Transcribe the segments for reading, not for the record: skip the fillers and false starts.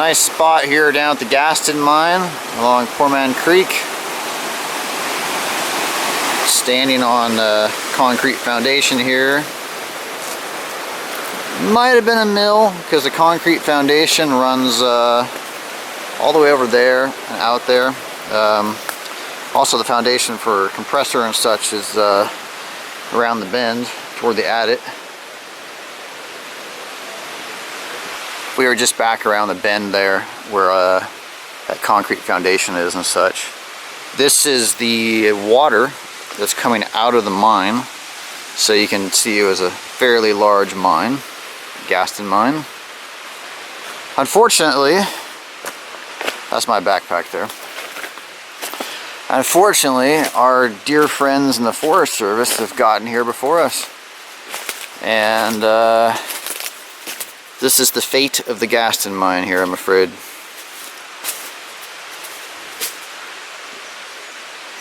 Nice spot here down at the Gaston Mine along Poor Man Creek. Standing on a concrete foundation here. Might have been a mill because the concrete foundation runs all the way over there and out there. Also the foundation for compressor and such is around the bend toward the adit. We were just back around the bend there where that concrete foundation is and such. This is the water that's coming out of the mine. So you can see it was a fairly large mine, Gaston Mine. Unfortunately, that's my backpack there. Unfortunately, our dear friends in the Forest Service have gotten here before us. And this is the fate of the Gaston Mine here, I'm afraid.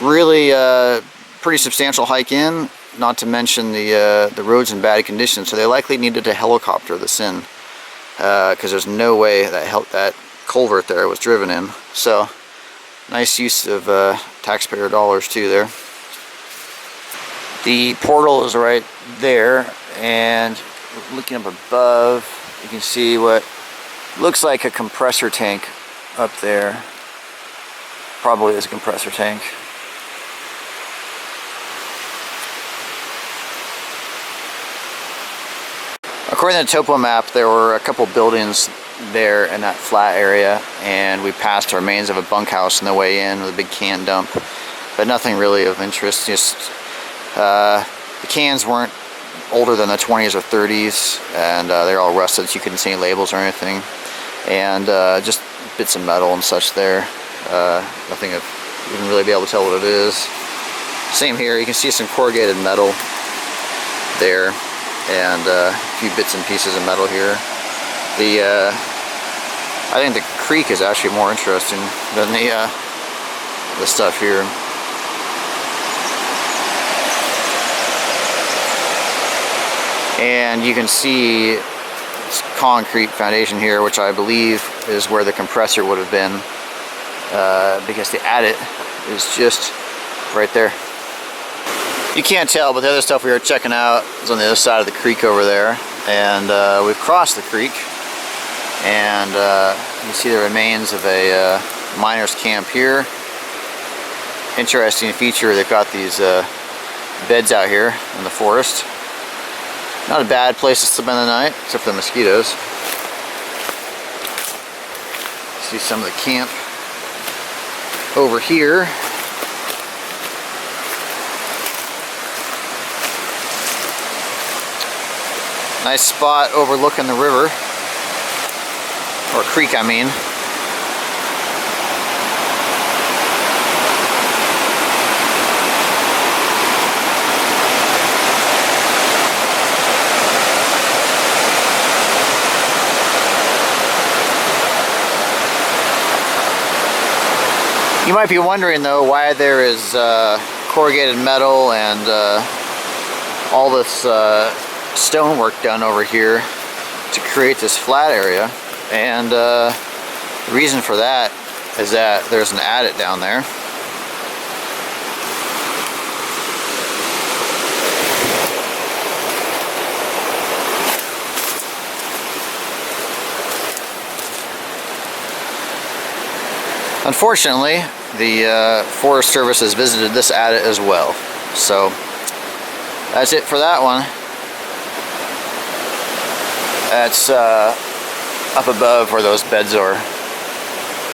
Really pretty substantial hike in, not to mention the roads in bad condition, so they likely needed to helicopter this in because there's no way that culvert there was driven in. So nice use of taxpayer dollars too there. The portal is right there, and looking up above you can see what looks like a compressor tank up there. Probably is a compressor tank. According to the topo map, there were a couple buildings there in that flat area, and we passed the remains of a bunkhouse on the way in with a big can dump, but nothing really of interest. Just the cans weren't older than the 20s or 30s, and they're all rusted, so you couldn't see any labels or anything, and just bits of metal and such there. Nothing of you can really be able to tell what it is. Same here, you can see some corrugated metal there, and a few bits and pieces of metal here. I think the creek is actually more interesting than the stuff here. And you can see this concrete foundation here, which I believe is where the compressor would have been, because the adit is just right there. You can't tell, but the other stuff we were checking out is on the other side of the creek over there, and we've crossed the creek, and you see the remains of a miner's camp here. Interesting feature, they've got these beds out here in the forest. Not a bad place to spend the night, except for the mosquitoes. See some of the camp over here. Nice spot overlooking the river, or creek I mean. You might be wondering though why there is corrugated metal and all this stonework done over here to create this flat area, and the reason for that is that there's an adit down there. Unfortunately, the Forest Service has visited this adit as well, so that's it for that one. That's up above where those beds are.